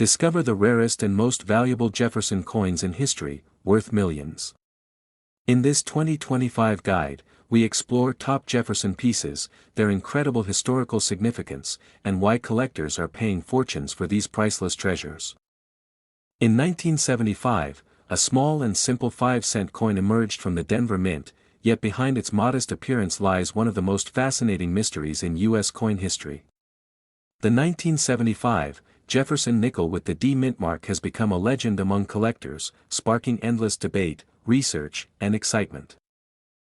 Discover the rarest and most valuable Jefferson coins in history, worth millions. In this 2025 guide, we explore top Jefferson pieces, their incredible historical significance, and why collectors are paying fortunes for these priceless treasures. In 1975, a small and simple 5-cent coin emerged from the Denver Mint, yet behind its modest appearance lies one of the most fascinating mysteries in U.S. coin history. The 1975 Jefferson nickel with the D mint mark has become a legend among collectors, sparking endless debate, research, and excitement.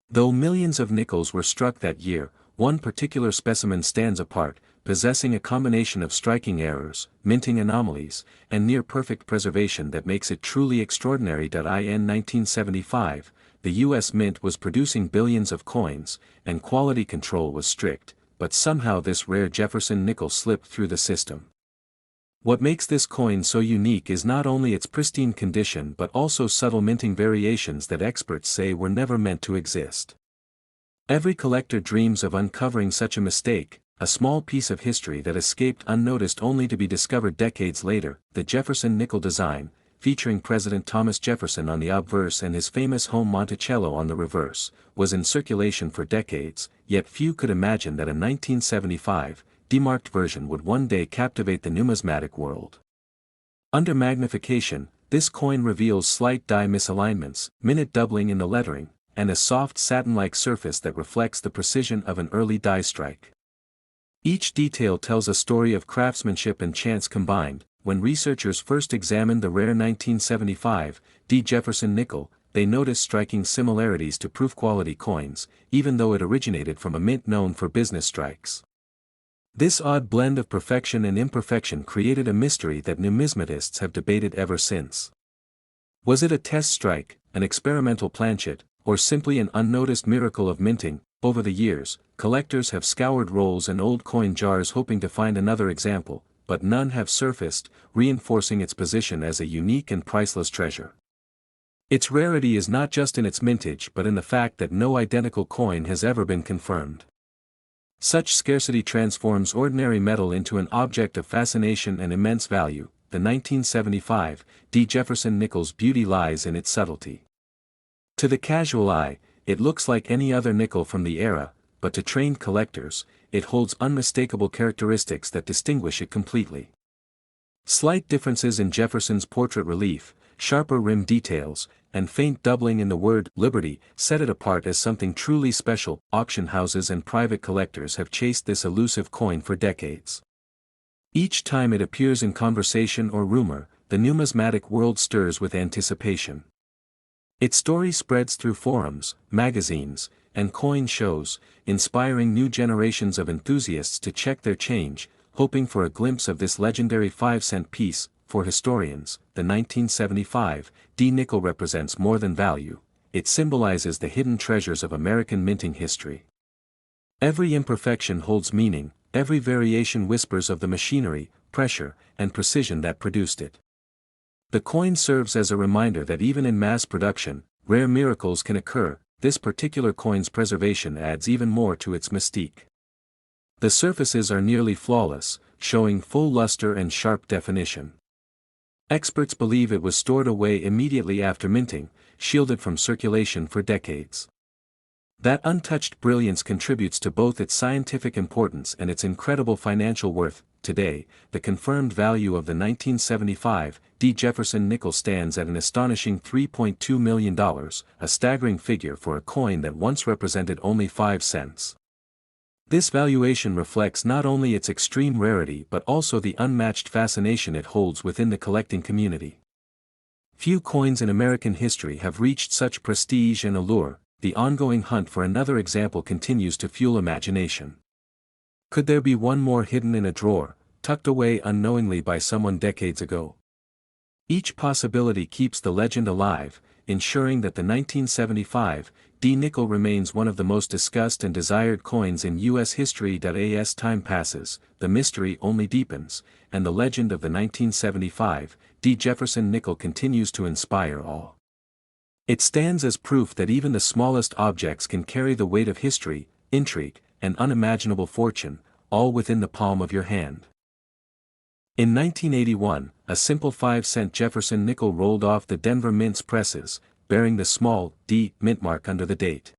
Though millions of nickels were struck that year, one particular specimen stands apart, possessing a combination of striking errors, minting anomalies, and near-perfect preservation that makes it truly extraordinary. In 1975, the U.S. Mint was producing billions of coins, and quality control was strict, but somehow this rare Jefferson nickel slipped through the system. What makes this coin so unique is not only its pristine condition but also subtle minting variations that experts say were never meant to exist. Every collector dreams of uncovering such a mistake, a small piece of history that escaped unnoticed only to be discovered decades later. The Jefferson nickel design, featuring President Thomas Jefferson on the obverse and his famous home Monticello on the reverse, was in circulation for decades, yet few could imagine that a 1975, demarked version would one day captivate the numismatic world. Under magnification, this coin reveals slight die misalignments, minute doubling in the lettering, and a soft satin-like surface that reflects the precision of an early die strike. Each detail tells a story of craftsmanship and chance combined. When researchers first examined the rare 1975 D. Jefferson nickel, they noticed striking similarities to proof-quality coins, even though it originated from a mint known for business strikes. This odd blend of perfection and imperfection created a mystery that numismatists have debated ever since. Was it a test strike, an experimental planchet, or simply an unnoticed miracle of minting? Over the years, collectors have scoured rolls and old coin jars hoping to find another example, but none have surfaced, reinforcing its position as a unique and priceless treasure. Its rarity is not just in its mintage but in the fact that no identical coin has ever been confirmed. Such scarcity transforms ordinary metal into an object of fascination and immense value. The 1975 D. Jefferson nickel's beauty lies in its subtlety. To the casual eye, it looks like any other nickel from the era, but to trained collectors, it holds unmistakable characteristics that distinguish it completely. Slight differences in Jefferson's portrait relief, sharper rim details, and faint doubling in the word "Liberty" set it apart as something truly special. Auction houses and private collectors have chased this elusive coin for decades. Each time it appears in conversation or rumor, the numismatic world stirs with anticipation. Its story spreads through forums, magazines, and coin shows, inspiring new generations of enthusiasts to check their change, hoping for a glimpse of this legendary 5-cent piece. For historians, the 1975 D nickel represents more than value. It symbolizes the hidden treasures of American minting history. Every imperfection holds meaning, every variation whispers of the machinery, pressure, and precision that produced it. The coin serves as a reminder that even in mass production, rare miracles can occur. This particular coin's preservation adds even more to its mystique. The surfaces are nearly flawless, showing full luster and sharp definition. Experts believe it was stored away immediately after minting, shielded from circulation for decades. That untouched brilliance contributes to both its scientific importance and its incredible financial worth. Today, the confirmed value of the 1975 D. Jefferson nickel stands at an astonishing $3.2 million, a staggering figure for a coin that once represented only 5 cents. This valuation reflects not only its extreme rarity but also the unmatched fascination it holds within the collecting community. Few coins in American history have reached such prestige and allure. The ongoing hunt for another example continues to fuel imagination. Could there be one more hidden in a drawer, tucked away unknowingly by someone decades ago? Each possibility keeps the legend alive, ensuring that the 1975 D nickel remains one of the most discussed and desired coins in U.S. history. As time passes, the mystery only deepens, and the legend of the 1975 D. Jefferson nickel continues to inspire awe. It stands as proof that even the smallest objects can carry the weight of history, intrigue, and unimaginable fortune, all within the palm of your hand. In 1981, a simple 5-cent Jefferson nickel rolled off the Denver Mint's presses, bearing the small D mint mark under the date.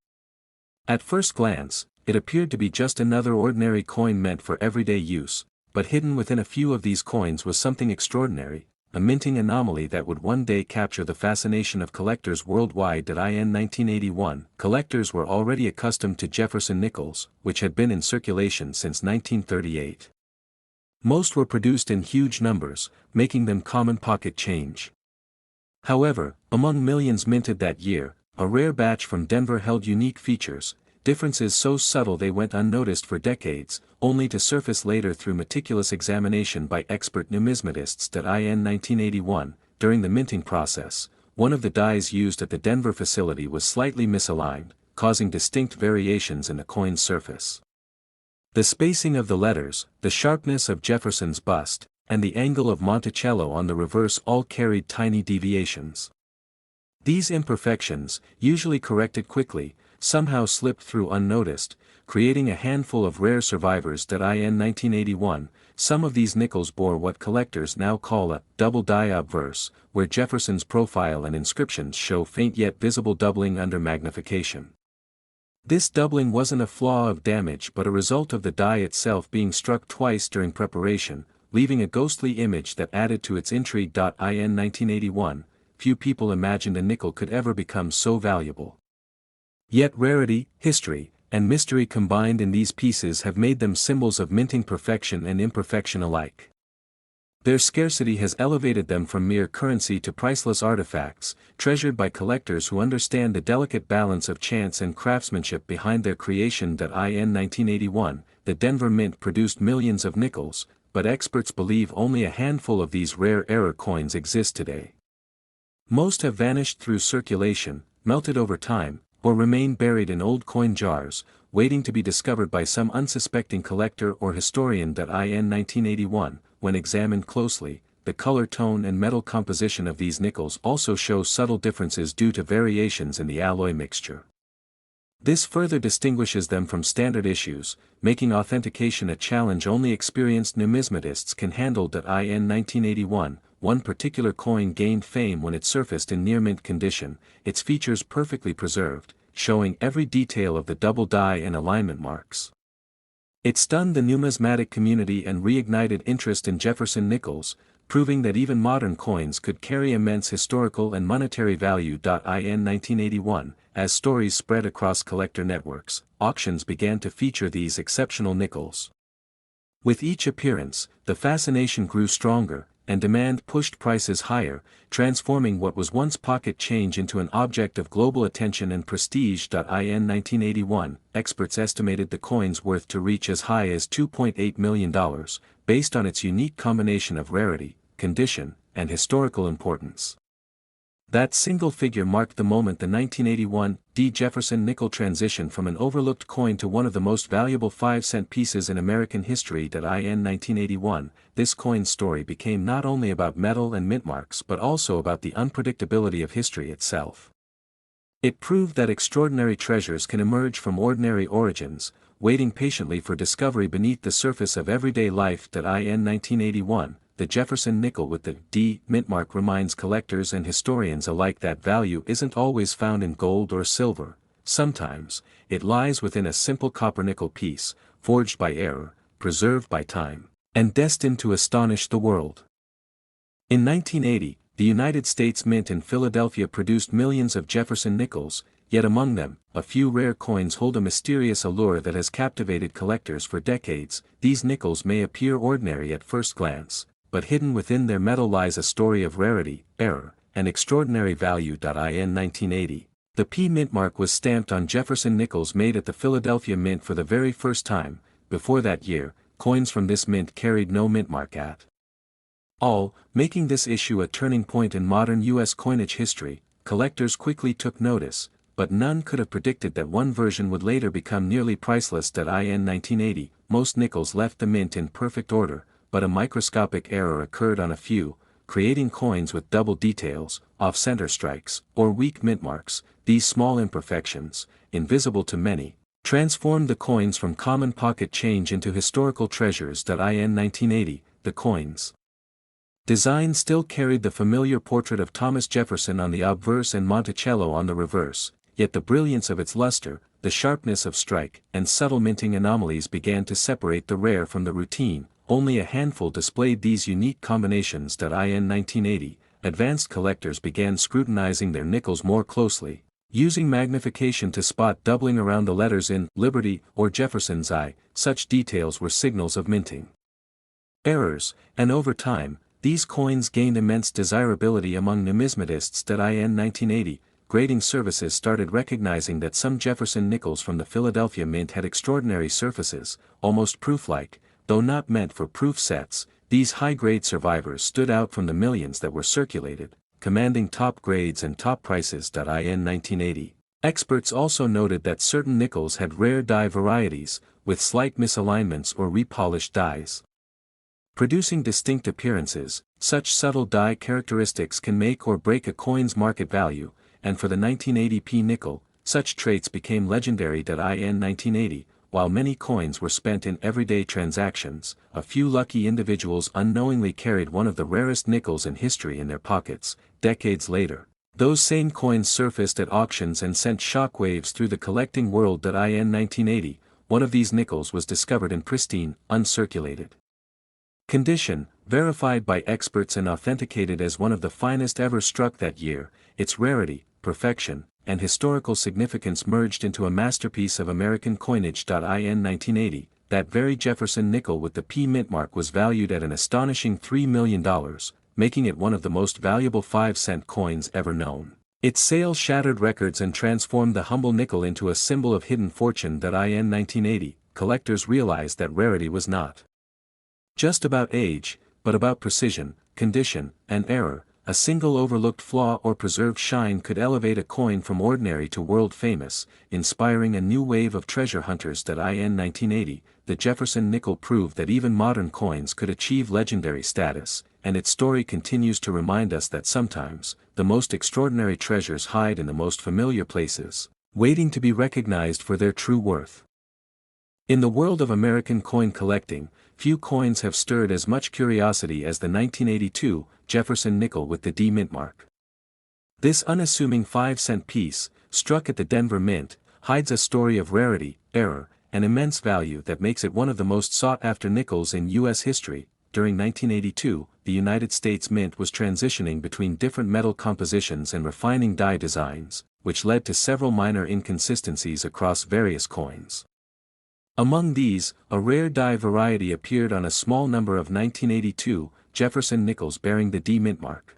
At first glance, it appeared to be just another ordinary coin meant for everyday use, but hidden within a few of these coins was something extraordinary, a minting anomaly that would one day capture the fascination of collectors worldwide. In 1981, collectors were already accustomed to Jefferson nickels, which had been in circulation since 1938. Most were produced in huge numbers, making them common pocket change. However, among millions minted that year, a rare batch from Denver held unique features, differences so subtle they went unnoticed for decades, only to surface later through meticulous examination by expert numismatists. In 1981, during the minting process, one of the dies used at the Denver facility was slightly misaligned, causing distinct variations in the coin's surface. The spacing of the letters, the sharpness of Jefferson's bust, and the angle of Monticello on the reverse all carried tiny deviations. These imperfections, usually corrected quickly, somehow slipped through unnoticed, creating a handful of rare survivors. In 1981, some of these nickels bore what collectors now call a double die obverse, where Jefferson's profile and inscriptions show faint yet visible doubling under magnification. This doubling wasn't a flaw of damage but a result of the die itself being struck twice during preparation, leaving a ghostly image that added to its intrigue. In 1981, few people imagined a nickel could ever become so valuable. Yet rarity, history, and mystery combined in these pieces have made them symbols of minting perfection and imperfection alike. Their scarcity has elevated them from mere currency to priceless artifacts, treasured by collectors who understand the delicate balance of chance and craftsmanship behind their creation. In 1981, the Denver Mint produced millions of nickels, but experts believe only a handful of these rare error coins exist today. Most have vanished through circulation, melted over time, or remain buried in old coin jars, waiting to be discovered by some unsuspecting collector or historian. In 1981, when examined closely, the color tone and metal composition of these nickels also show subtle differences due to variations in the alloy mixture. This further distinguishes them from standard issues, making authentication a challenge only experienced numismatists can handle. In 1981, one particular coin gained fame when it surfaced in near-mint condition, its features perfectly preserved, showing every detail of the double die and alignment marks. It stunned the numismatic community and reignited interest in Jefferson nickels, proving that even modern coins could carry immense historical and monetary value. In 1981, as stories spread across collector networks, auctions began to feature these exceptional nickels. With each appearance, the fascination grew stronger, and demand pushed prices higher, transforming what was once pocket change into an object of global attention and prestige. In 1981, experts estimated the coin's worth to reach as high as $2.8 million, based on its unique combination of rarity, condition, and historical importance. That single figure marked the moment the 1981 D. Jefferson nickel transitioned from an overlooked coin to one of the most valuable 5-cent pieces in American history. In 1981, this coin's story became not only about metal and mint marks but also about the unpredictability of history itself. It proved that extraordinary treasures can emerge from ordinary origins, waiting patiently for discovery beneath the surface of everyday life. In 1981, the Jefferson nickel with the D mint mark reminds collectors and historians alike that value isn't always found in gold or silver. Sometimes, it lies within a simple copper-nickel piece, forged by error, preserved by time, and destined to astonish the world. In 1980, the United States Mint in Philadelphia produced millions of Jefferson nickels, yet among them, a few rare coins hold a mysterious allure that has captivated collectors for decades. These nickels may appear ordinary at first glance, but hidden within their metal lies a story of rarity, error, and extraordinary value. In 1980, the P mint mark was stamped on Jefferson nickels made at the Philadelphia Mint for the very first time. Before that year, coins from this mint carried no mint mark at all, making this issue a turning point in modern U.S. coinage history. Collectors quickly took notice, but none could have predicted that one version would later become nearly priceless. In 1980, most nickels left the mint in perfect order, but a microscopic error occurred on a few, creating coins with double details, off-center strikes, or weak mint marks. These small imperfections, invisible to many, transformed the coins from common pocket change into historical treasures. In 1980, the coins Design still carried the familiar portrait of Thomas Jefferson on the obverse and Monticello on the reverse, yet the brilliance of its luster, the sharpness of strike, and subtle minting anomalies began to separate the rare from the routine. Only a handful displayed these unique combinations. In 1980, advanced collectors began scrutinizing their nickels more closely, using magnification to spot doubling around the letters in Liberty or Jefferson's I. Such details were signals of minting errors, and over time, these coins gained immense desirability among numismatists. In 1980, grading services started recognizing that some Jefferson nickels from the Philadelphia Mint had extraordinary surfaces, almost proof-like, though not meant for proof sets. These high-grade survivors stood out from the millions that were circulated, commanding top grades and top prices. In 1980, experts also noted that certain nickels had rare die varieties, with slight misalignments or repolished dies, producing distinct appearances. Such subtle die characteristics can make or break a coin's market value, and for the 1980p nickel, such traits became legendary. In 1980, while many coins were spent in everyday transactions, a few lucky individuals unknowingly carried one of the rarest nickels in history in their pockets. Decades later, those same coins surfaced at auctions and sent shockwaves through the collecting world. In 1980, one of these nickels was discovered in pristine, uncirculated condition, verified by experts and authenticated as one of the finest ever struck that year. Its rarity, perfection, and historical significance merged into a masterpiece of American coinage. In 1980, that very Jefferson nickel with the P mint mark was valued at an astonishing $3 million, making it one of the most valuable 5-cent coins ever known. Its sale shattered records and transformed the humble nickel into a symbol of hidden fortune. In 1980, collectors realized that rarity was not just about age, but about precision, condition, and error. A single overlooked flaw or preserved shine could elevate a coin from ordinary to world famous, inspiring a new wave of treasure hunters. In 1980, the Jefferson nickel proved that even modern coins could achieve legendary status, and its story continues to remind us that sometimes, the most extraordinary treasures hide in the most familiar places, waiting to be recognized for their true worth. In the world of American coin collecting, few coins have stirred as much curiosity as the 1982 Jefferson nickel with the D mint mark. This unassuming 5-cent piece, struck at the Denver Mint, hides a story of rarity, error, and immense value that makes it one of the most sought-after nickels in U.S. history. During 1982, the United States Mint was transitioning between different metal compositions and refining die designs, which led to several minor inconsistencies across various coins. Among these, a rare die variety appeared on a small number of 1982 Jefferson nickels bearing the D mint mark.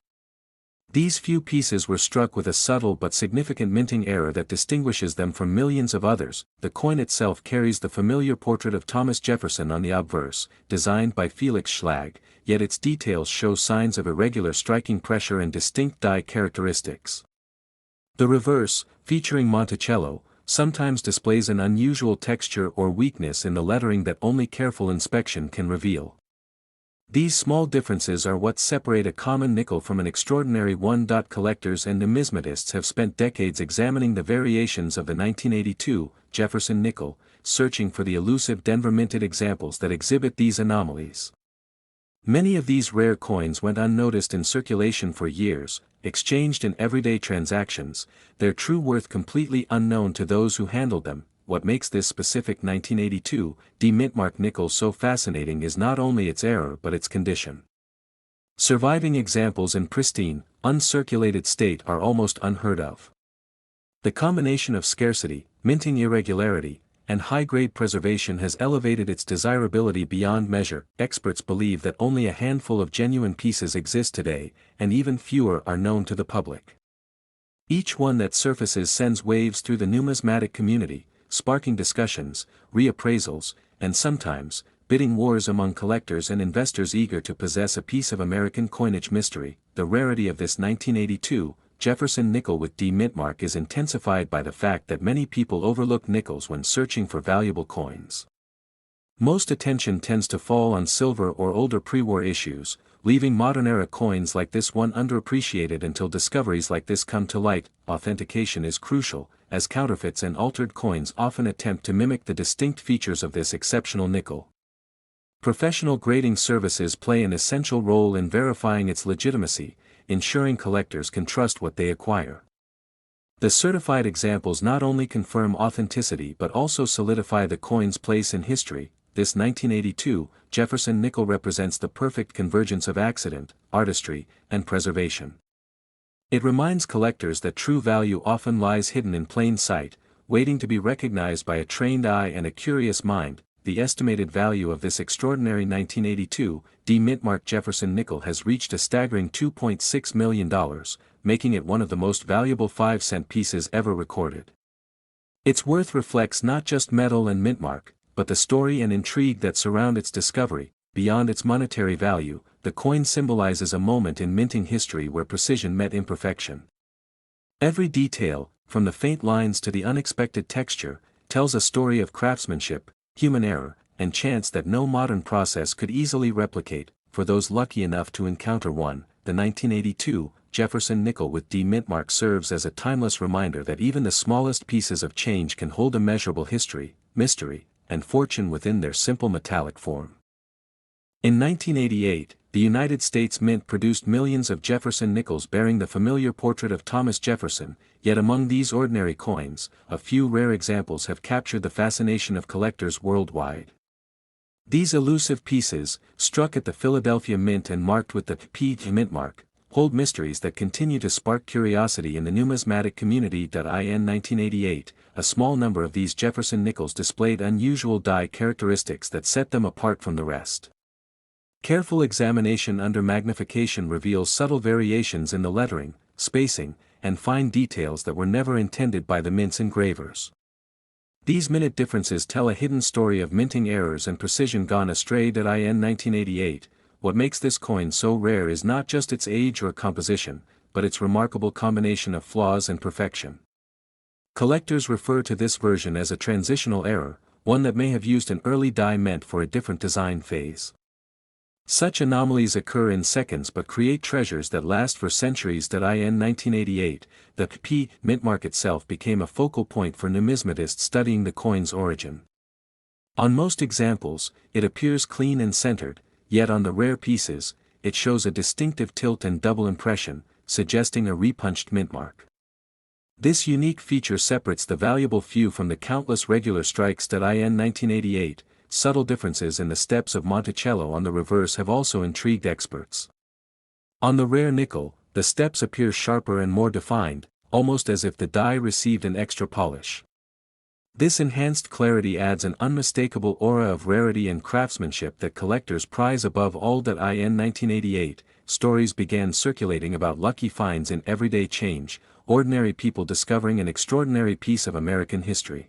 These few pieces were struck with a subtle but significant minting error that distinguishes them from millions of others. The coin itself carries the familiar portrait of Thomas Jefferson on the obverse, designed by Felix Schlag, yet its details show signs of irregular striking pressure and distinct die characteristics. The reverse, featuring Monticello, sometimes displays an unusual texture or weakness in the lettering that only careful inspection can reveal. These small differences are what separate a common nickel from an extraordinary one. Collectors and numismatists have spent decades examining the variations of the 1982 Jefferson nickel, searching for the elusive Denver minted examples that exhibit these anomalies. Many of these rare coins went unnoticed in circulation for years, exchanged in everyday transactions, their true worth completely unknown to those who handled them. What makes this specific 1982 D mintmark nickel so fascinating is not only its error but its condition. Surviving examples in pristine, uncirculated state are almost unheard of. The combination of scarcity, minting irregularity, and high-grade preservation has elevated its desirability beyond measure. Experts believe that only a handful of genuine pieces exist today, and even fewer are known to the public. Each one that surfaces sends waves through the numismatic community, sparking discussions, reappraisals, and sometimes, bidding wars among collectors and investors eager to possess a piece of American coinage mystery. The rarity of this 1982 Jefferson nickel with D mintmark is intensified by the fact that many people overlook nickels when searching for valuable coins. Most attention tends to fall on silver or older pre-war issues, leaving modern-era coins like this one underappreciated until discoveries like this come to light. Authentication is crucial, as counterfeits and altered coins often attempt to mimic the distinct features of this exceptional nickel. Professional grading services play an essential role in verifying its legitimacy, ensuring collectors can trust what they acquire. The certified examples not only confirm authenticity but also solidify the coin's place in history. This 1982 Jefferson nickel represents the perfect convergence of accident, artistry, and preservation. It reminds collectors that true value often lies hidden in plain sight, waiting to be recognized by a trained eye and a curious mind. The estimated value of this extraordinary 1982 mint-marked Jefferson nickel has reached a staggering $2.6 million, making it one of the most valuable 5-cent pieces ever recorded. Its worth reflects not just metal and mint-mark, but the story and intrigue that surround its discovery. Beyond its monetary value, the coin symbolizes a moment in minting history where precision met imperfection. Every detail, from the faint lines to the unexpected texture, tells a story of craftsmanship, human error, and chance that no modern process could easily replicate. For those lucky enough to encounter one, the 1982 Jefferson nickel with D mint mark serves as a timeless reminder that even the smallest pieces of change can hold immeasurable history, mystery, and fortune within their simple metallic form. In 1988, the United States Mint produced millions of Jefferson nickels bearing the familiar portrait of Thomas Jefferson, yet among these ordinary coins, a few rare examples have captured the fascination of collectors worldwide. These elusive pieces, struck at the Philadelphia Mint and marked with the P mint mark, hold mysteries that continue to spark curiosity in the numismatic community. In 1988, a small number of these Jefferson nickels displayed unusual die characteristics that set them apart from the rest. Careful examination under magnification reveals subtle variations in the lettering, spacing, and fine details that were never intended by the mint's engravers. These minute differences tell a hidden story of minting errors and precision gone astray. In 1988, what makes this coin so rare is not just its age or composition, but its remarkable combination of flaws and perfection. Collectors refer to this version as a transitional error, one that may have used an early die meant for a different design phase. Such anomalies occur in seconds but create treasures that last for centuries. In 1988, the P mint mark itself became a focal point for numismatists studying the coin's origin. On most examples, it appears clean and centered, yet on the rare pieces, it shows a distinctive tilt and double impression, suggesting a repunched mint mark. This unique feature separates the valuable few from the countless regular strikes. In 1988, subtle differences in the steps of Monticello on the reverse have also intrigued experts. On the rare nickel, the steps appear sharper and more defined, almost as if the die received an extra polish. This enhanced clarity adds an unmistakable aura of rarity and craftsmanship that collectors prize above all. In 1988, stories began circulating about lucky finds in everyday change, ordinary people discovering an extraordinary piece of American history.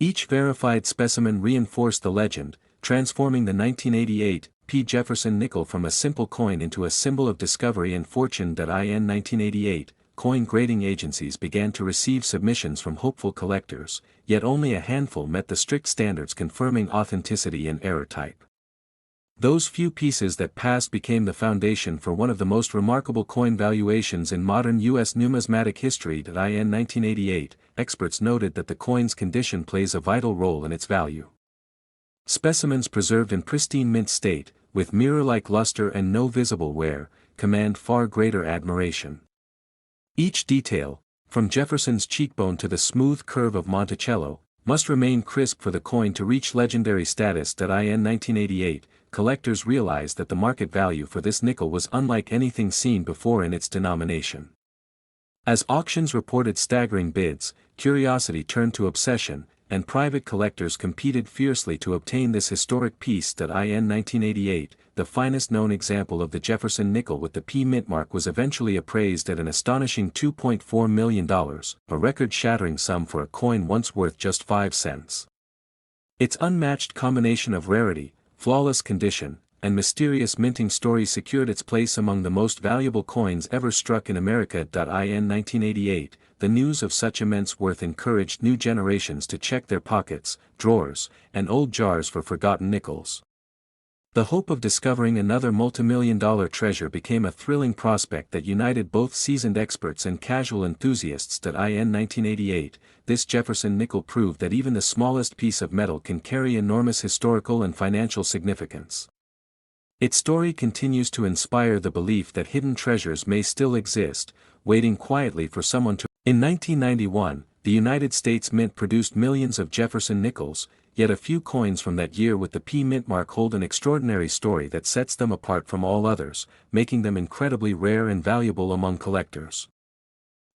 Each verified specimen reinforced the legend, transforming the 1988 P. Jefferson nickel from a simple coin into a symbol of discovery and fortune. In 1988, coin grading agencies began to receive submissions from hopeful collectors, yet only a handful met the strict standards confirming authenticity and error type. Those few pieces that passed became the foundation for one of the most remarkable coin valuations in modern U.S. numismatic history. In 1988, experts noted that the coin's condition plays a vital role in its value. Specimens preserved in pristine mint state, with mirror-like luster and no visible wear, command far greater admiration. Each detail, from Jefferson's cheekbone to the smooth curve of Monticello, must remain crisp for the coin to reach legendary status. In 1988, collectors realized that the market value for this nickel was unlike anything seen before in its denomination. As auctions reported staggering bids, curiosity turned to obsession, and private collectors competed fiercely to obtain this historic piece. In 1988, the finest known example of the Jefferson nickel with the P mint mark was eventually appraised at an astonishing $2.4 million, a record-shattering sum for a coin once worth just 5 cents. Its unmatched combination of rarity, flawless condition, and mysterious minting story secured its place among the most valuable coins ever struck in America. In 1988, the news of such immense worth encouraged new generations to check their pockets, drawers, and old jars for forgotten nickels. The hope of discovering another multimillion-dollar treasure became a thrilling prospect that united both seasoned experts and casual enthusiasts. In 1988, this Jefferson nickel proved that even the smallest piece of metal can carry enormous historical and financial significance. Its story continues to inspire the belief that hidden treasures may still exist, waiting quietly for someone to. In 1991, the United States Mint produced millions of Jefferson nickels, yet a few coins from that year with the P Mint mark hold an extraordinary story that sets them apart from all others, making them incredibly rare and valuable among collectors.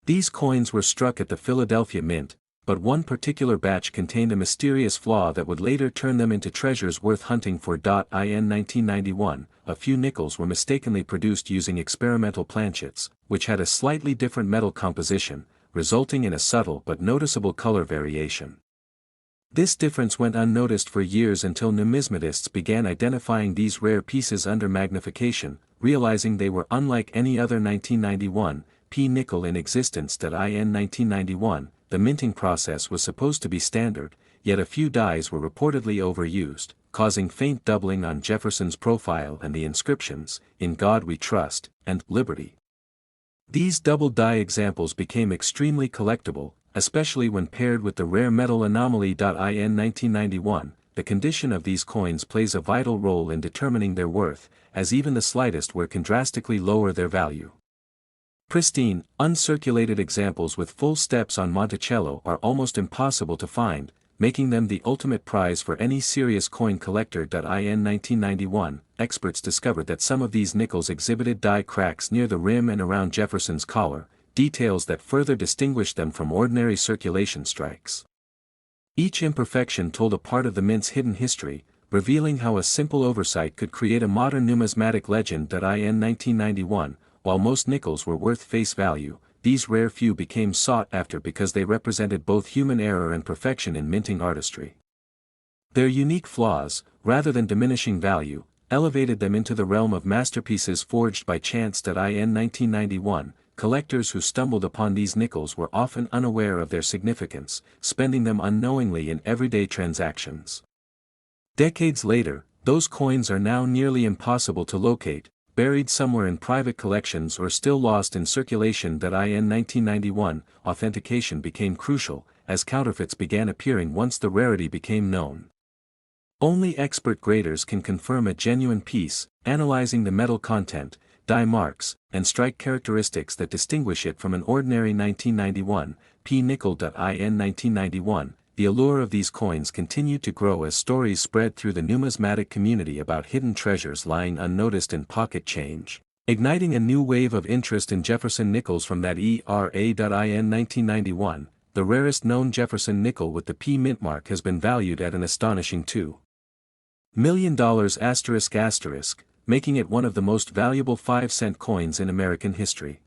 These coins were struck at the Philadelphia Mint, but one particular batch contained a mysterious flaw that would later turn them into treasures worth hunting for. In 1991, a few nickels were mistakenly produced using experimental planchets, which had a slightly different metal composition, resulting in a subtle but noticeable color variation. This difference went unnoticed for years until numismatists began identifying these rare pieces under magnification, realizing they were unlike any other 1991 P nickel in existence. In 1991, the minting process was supposed to be standard, yet a few dies were reportedly overused, causing faint doubling on Jefferson's profile and the inscriptions, "In God We Trust," and "Liberty." These double die examples became extremely collectible, especially when paired with the rare metal anomaly. In 1991, the condition of these coins plays a vital role in determining their worth, as even the slightest wear can drastically lower their value. Pristine, uncirculated examples with full steps on Monticello are almost impossible to find, making them the ultimate prize for any serious coin collector. In 1991, experts discovered that some of these nickels exhibited die cracks near the rim and around Jefferson's collar, details that further distinguished them from ordinary circulation strikes. Each imperfection told a part of the mint's hidden history, revealing how a simple oversight could create a modern numismatic legend. In 1991, while most nickels were worth face value, these rare few became sought after because they represented both human error and perfection in minting artistry. Their unique flaws, rather than diminishing value, elevated them into the realm of masterpieces forged by chance. In 1991, collectors who stumbled upon these nickels were often unaware of their significance, spending them unknowingly in everyday transactions. Decades later, those coins are now nearly impossible to locate, buried somewhere in private collections or still lost in circulation. In 1991, authentication became crucial, as counterfeits began appearing once the rarity became known. Only expert graders can confirm a genuine piece, analyzing the metal content, die marks, and strike characteristics that distinguish it from an ordinary 1991 P nickel. In 1991, the allure of these coins continued to grow as stories spread through the numismatic community about hidden treasures lying unnoticed in pocket change, igniting a new wave of interest in Jefferson nickels from that era. In 1991, the rarest known Jefferson nickel with the P mint mark has been valued at an astonishing $2 million***, making it one of the most valuable 5-cent coins in American history.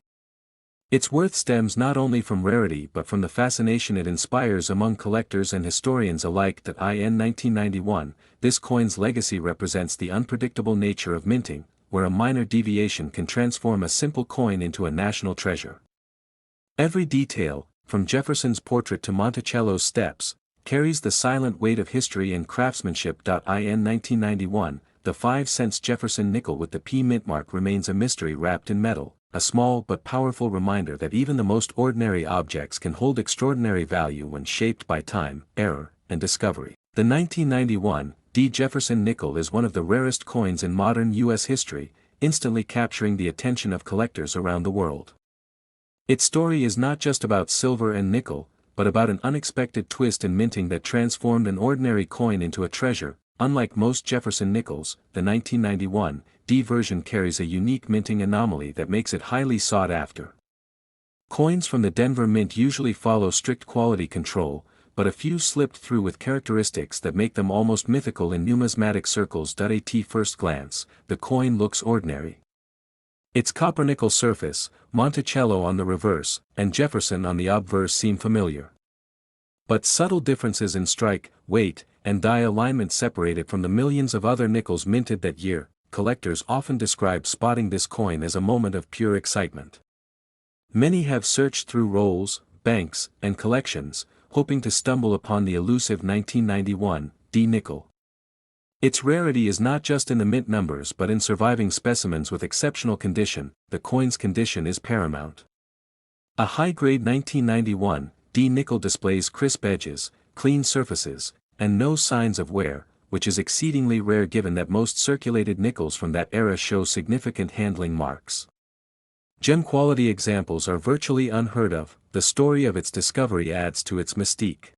Its worth stems not only from rarity but from the fascination it inspires among collectors and historians alike. In 1991, this coin's legacy represents the unpredictable nature of minting, where a minor deviation can transform a simple coin into a national treasure. Every detail, from Jefferson's portrait to Monticello's steps, carries the silent weight of history and craftsmanship. In 1991, the 5-cent Jefferson nickel with the P mint mark remains a mystery wrapped in metal, a small but powerful reminder that even the most ordinary objects can hold extraordinary value when shaped by time, error, and discovery. The 1991 D. Jefferson nickel is one of the rarest coins in modern U.S. history, instantly capturing the attention of collectors around the world. Its story is not just about silver and nickel, but about an unexpected twist in minting that transformed an ordinary coin into a treasure. Unlike most Jefferson nickels, the 1991 D version carries a unique minting anomaly that makes it highly sought after. Coins from the Denver Mint usually follow strict quality control, but a few slipped through with characteristics that make them almost mythical in numismatic circles. At first glance, the coin looks ordinary. Its copper-nickel surface, Monticello on the reverse, and Jefferson on the obverse seem familiar. But subtle differences in strike, weight, and die alignment separate it from the millions of other nickels minted that year. Collectors often describe spotting this coin as a moment of pure excitement. Many have searched through rolls, banks, and collections, hoping to stumble upon the elusive 1991 D nickel. Its rarity is not just in the mint numbers but in surviving specimens with exceptional condition. The coin's condition is paramount. A high-grade 1991 D nickel displays crisp edges, clean surfaces, and no signs of wear, which is exceedingly rare given that most circulated nickels from that era show significant handling marks. Gem-quality examples are virtually unheard of. The story of its discovery adds to its mystique.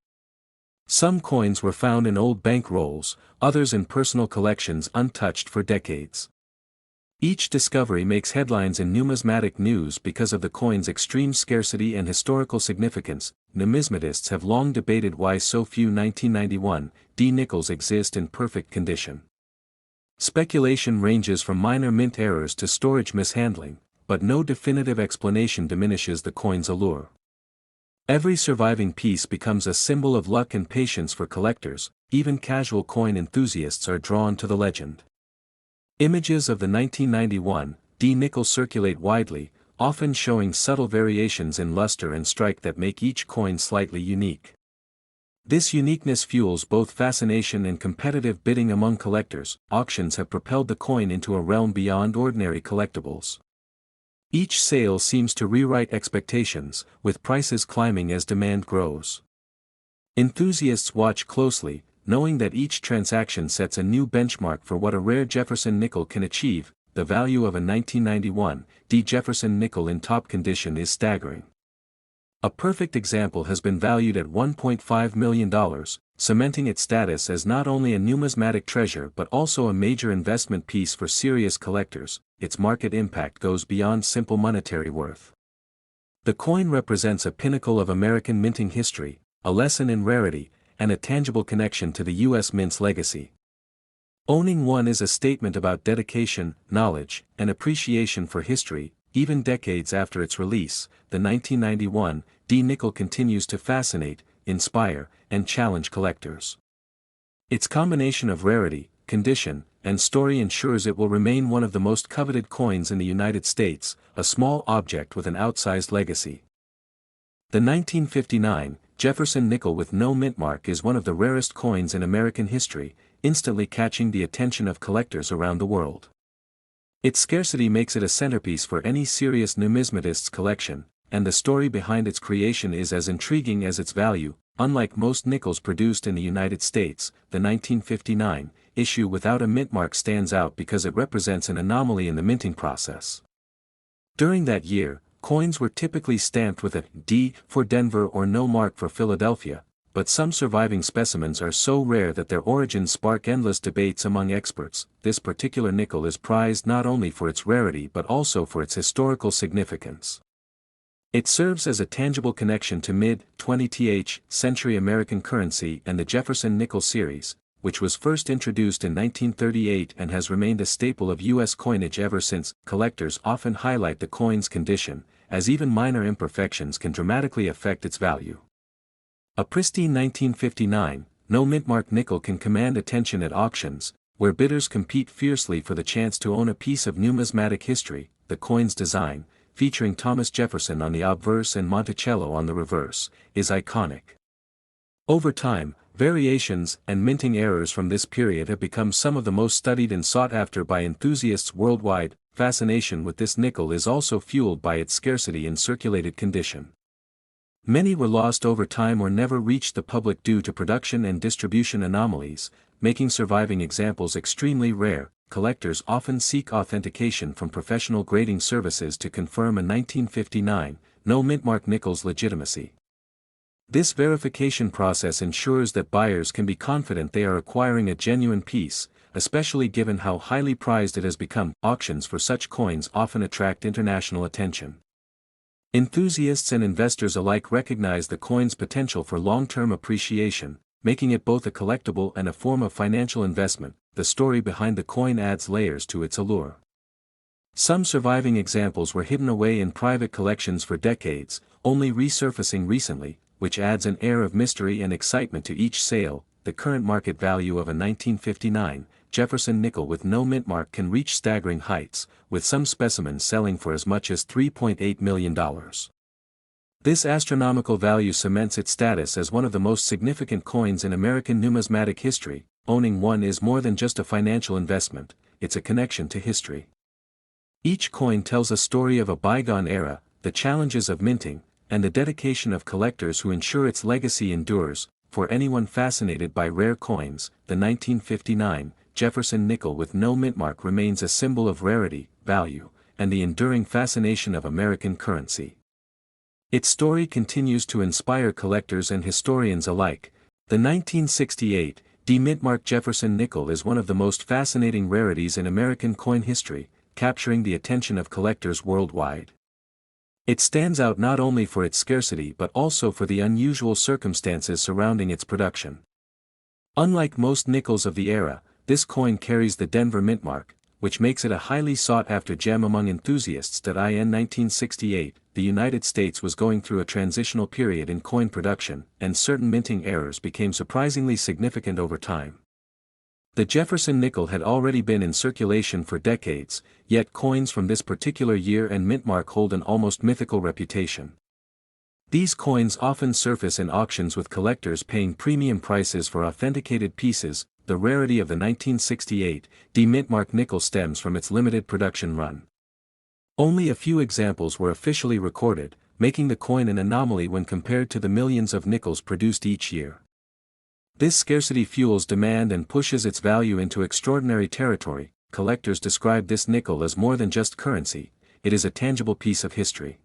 Some coins were found in old bank rolls, others in personal collections untouched for decades. Each discovery makes headlines in numismatic news because of the coin's extreme scarcity and historical significance. Numismatists have long debated why so few 1991 D nickels exist in perfect condition. Speculation ranges from minor mint errors to storage mishandling, but no definitive explanation diminishes the coin's allure. Every surviving piece becomes a symbol of luck and patience for collectors. Even casual coin enthusiasts are drawn to the legend. Images of the 1991 D nickel circulate widely, often showing subtle variations in luster and strike that make each coin slightly unique. This uniqueness fuels both fascination and competitive bidding among collectors. Auctions have propelled the coin into a realm beyond ordinary collectibles. Each sale seems to rewrite expectations, with prices climbing as demand grows. Enthusiasts watch closely, knowing that each transaction sets a new benchmark for what a rare Jefferson nickel can achieve. The value of a 1991 D Jefferson nickel in top condition is staggering. A perfect example has been valued at $1.5 million, cementing its status as not only a numismatic treasure but also a major investment piece for serious collectors. Its market impact goes beyond simple monetary worth. The coin represents a pinnacle of American minting history, a lesson in rarity, and a tangible connection to the U.S. Mint's legacy. Owning one is a statement about dedication, knowledge, and appreciation for history. Even decades after its release, the 1991 D nickel continues to fascinate, inspire, and challenge collectors. Its combination of rarity, condition, and story ensures it will remain one of the most coveted coins in the United States, a small object with an outsized legacy. The 1959 Jefferson nickel with no mint mark is one of the rarest coins in American history, instantly catching the attention of collectors around the world. Its scarcity makes it a centerpiece for any serious numismatist's collection, and the story behind its creation is as intriguing as its value. Unlike most nickels produced in the United States, the 1959 issue without a mint mark stands out because it represents an anomaly in the minting process. During that year, coins were typically stamped with a D for Denver or no mark for Philadelphia, but some surviving specimens are so rare that their origins spark endless debates among experts. This particular nickel is prized not only for its rarity but also for its historical significance. It serves as a tangible connection to mid-20th century American currency and the Jefferson nickel series, which was first introduced in 1938 and has remained a staple of U.S. coinage ever since. Collectors often highlight the coin's condition, as even minor imperfections can dramatically affect its value. A pristine 1959, no mint-mark nickel can command attention at auctions, where bidders compete fiercely for the chance to own a piece of numismatic history. The coin's design, featuring Thomas Jefferson on the obverse and Monticello on the reverse, is iconic. Over time, variations and minting errors from this period have become some of the most studied and sought after by enthusiasts worldwide. Fascination with this nickel is also fueled by its scarcity in circulated condition. Many were lost over time or never reached the public due to production and distribution anomalies, making surviving examples extremely rare. Collectors often seek authentication from professional grading services to confirm a 1959 no mint mark nickel's legitimacy. This verification process ensures that buyers can be confident they are acquiring a genuine piece, especially given how highly prized it has become. Auctions for such coins often attract international attention. Enthusiasts and investors alike recognize the coin's potential for long-term appreciation, making it both a collectible and a form of financial investment. The story behind the coin adds layers to its allure. Some surviving examples were hidden away in private collections for decades, only resurfacing recently, which adds an air of mystery and excitement to each sale. The current market value of a 1959 Jefferson nickel with no mint mark can reach staggering heights, with some specimens selling for as much as $3.8 million. This astronomical value cements its status as one of the most significant coins in American numismatic history. owning one is more than just a financial investment, it's a connection to history. Each coin tells a story of a bygone era, the challenges of minting, and the dedication of collectors who ensure its legacy endures. For anyone fascinated by rare coins, the 1959 Jefferson nickel with no mintmark remains a symbol of rarity, value, and the enduring fascination of American currency. Its story continues to inspire collectors and historians alike. The 1968 mintmark Jefferson nickel is one of the most fascinating rarities in American coin history, capturing the attention of collectors worldwide. It stands out not only for its scarcity but also for the unusual circumstances surrounding its production. Unlike most nickels of the era, this coin carries the Denver mintmark, which makes it a highly sought-after gem among enthusiasts. In 1968, the United States was going through a transitional period in coin production, and certain minting errors became surprisingly significant over time. The Jefferson nickel had already been in circulation for decades, yet coins from this particular year and mintmark hold an almost mythical reputation. These coins often surface in auctions with collectors paying premium prices for authenticated pieces. The rarity of the 1968 mintmark nickel stems from its limited production run. Only a few examples were officially recorded, making the coin an anomaly when compared to the millions of nickels produced each year. This scarcity fuels demand and pushes its value into extraordinary territory. Collectors describe this nickel as more than just currency, it is a tangible piece of history.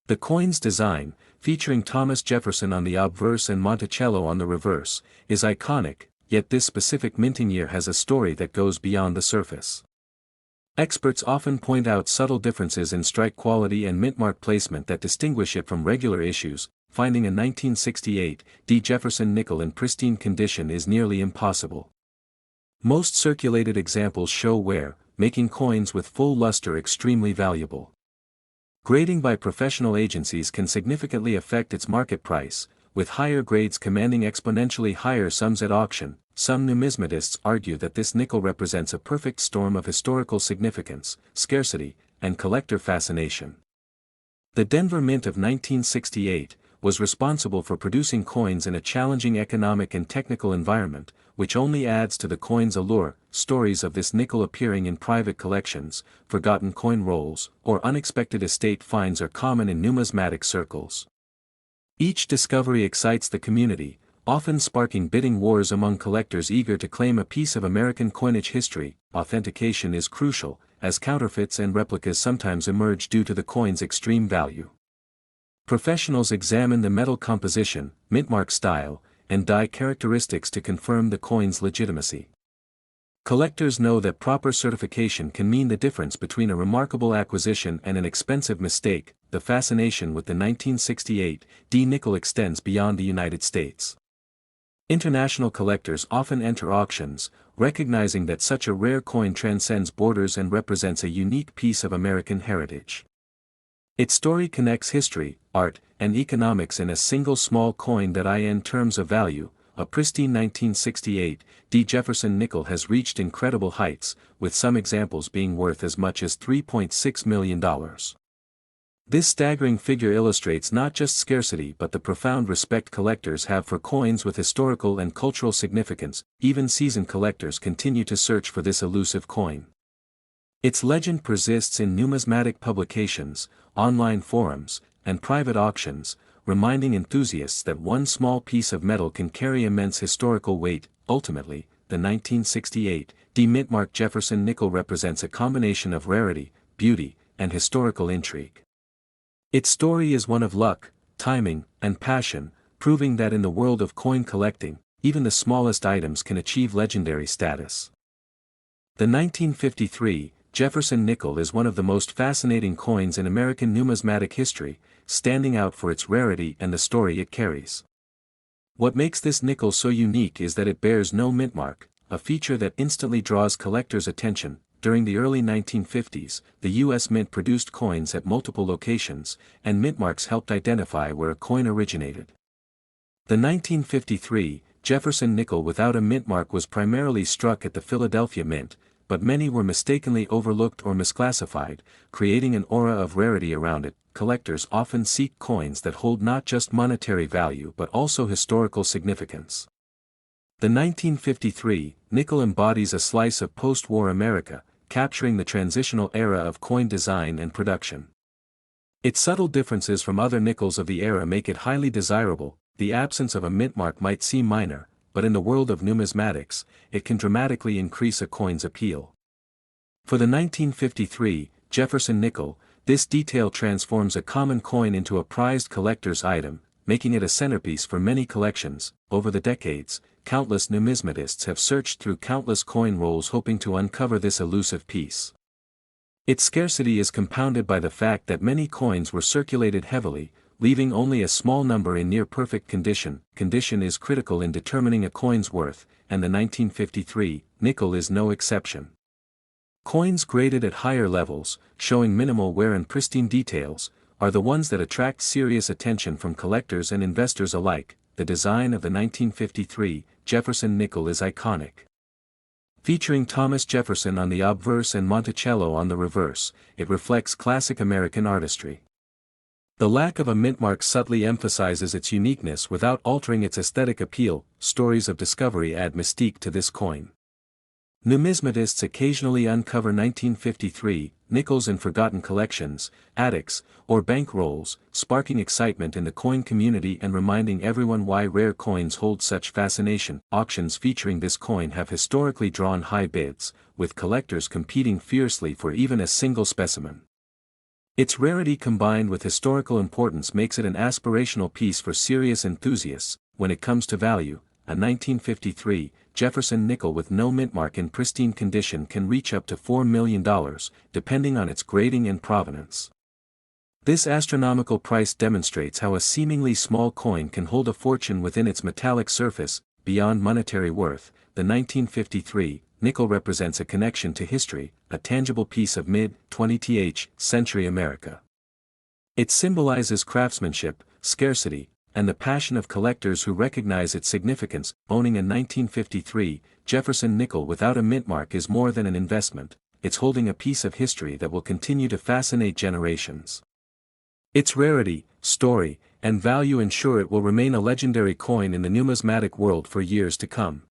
The coin's design, featuring Thomas Jefferson on the obverse and Monticello on the reverse, is iconic, yet this specific minting year has a story that goes beyond the surface. Experts often point out subtle differences in strike quality and mintmark placement that distinguish it from regular issues. Finding a 1968 Jefferson nickel in pristine condition is nearly impossible. Most circulated examples show wear, making coins with full luster extremely valuable. Grading by professional agencies can significantly affect its market price, with higher grades commanding exponentially higher sums at auction. Some numismatists argue that this nickel represents a perfect storm of historical significance, scarcity, and collector fascination. The Denver Mint of 1968 was responsible for producing coins in a challenging economic and technical environment, which only adds to the coin's allure. Stories of this nickel appearing in private collections, forgotten coin rolls, or unexpected estate finds are common in numismatic circles. Each discovery excites the community, often sparking bidding wars among collectors eager to claim a piece of American coinage history. Authentication is crucial, as counterfeits and replicas sometimes emerge due to the coin's extreme value. Professionals examine the metal composition, mintmark style, and die characteristics to confirm the coin's legitimacy. Collectors know that proper certification can mean the difference between a remarkable acquisition and an expensive mistake. The fascination with the 1968 nickel extends beyond the United States. International collectors often enter auctions, recognizing that such a rare coin transcends borders and represents a unique piece of American heritage. Its story connects history, art, and economics in a single small coin. That in terms of value, a pristine 1968 Jefferson nickel has reached incredible heights, with some examples being worth as much as $3.6 million. This staggering figure illustrates not just scarcity but the profound respect collectors have for coins with historical and cultural significance. Even seasoned collectors continue to search for this elusive coin. Its legend persists in numismatic publications, online forums, and private auctions, reminding enthusiasts that one small piece of metal can carry immense historical weight. Ultimately, the 1968 mintmark Jefferson nickel represents a combination of rarity, beauty, and historical intrigue. Its story is one of luck, timing, and passion, proving that in the world of coin collecting, even the smallest items can achieve legendary status. The 1953 Jefferson nickel is one of the most fascinating coins in American numismatic history, standing out for its rarity and the story it carries. What makes this nickel so unique is that it bears no mintmark, a feature that instantly draws collectors' attention. During the early 1950s, the U.S. Mint produced coins at multiple locations, and mintmarks helped identify where a coin originated. The 1953 Jefferson nickel without a mintmark was primarily struck at the Philadelphia Mint, but many were mistakenly overlooked or misclassified, creating an aura of rarity around it. Collectors often seek coins that hold not just monetary value but also historical significance. The 1953 nickel embodies a slice of post-war America, capturing the transitional era of coin design and production. Its subtle differences from other nickels of the era make it highly desirable. The absence of a mint mark might seem minor, but in the world of numismatics, it can dramatically increase a coin's appeal. For the 1953 Jefferson nickel, this detail transforms a common coin into a prized collector's item, making it a centerpiece for many collections. Over the decades, countless numismatists have searched through countless coin rolls hoping to uncover this elusive piece. Its scarcity is compounded by the fact that many coins were circulated heavily, leaving only a small number in near-perfect condition. Condition is critical in determining a coin's worth, and the 1953 nickel is no exception. Coins graded at higher levels, showing minimal wear and pristine details, are the ones that attract serious attention from collectors and investors alike. The design of the 1953 Jefferson nickel is iconic. Featuring Thomas Jefferson on the obverse and Monticello on the reverse, it reflects classic American artistry. The lack of a mint mark subtly emphasizes its uniqueness without altering its aesthetic appeal. Stories of discovery add mystique to this coin. Numismatists occasionally uncover 1953 nickels in forgotten collections, attics, or bank rolls, sparking excitement in the coin community and reminding everyone why rare coins hold such fascination. Auctions featuring this coin have historically drawn high bids, with collectors competing fiercely for even a single specimen. Its rarity combined with historical importance makes it an aspirational piece for serious enthusiasts. When it comes to value, a 1953 Jefferson nickel with no mint mark in pristine condition can reach up to $4 million, depending on its grading and provenance. This astronomical price demonstrates how a seemingly small coin can hold a fortune within its metallic surface. Beyond monetary worth, the 1953 nickel represents a connection to history, a tangible piece of mid-20th century America. It symbolizes craftsmanship, scarcity, and the passion of collectors who recognize its significance. Owning a 1953 Jefferson nickel without a mint mark is more than an investment, it's holding a piece of history that will continue to fascinate generations. Its rarity, story, and value ensure it will remain a legendary coin in the numismatic world for years to come.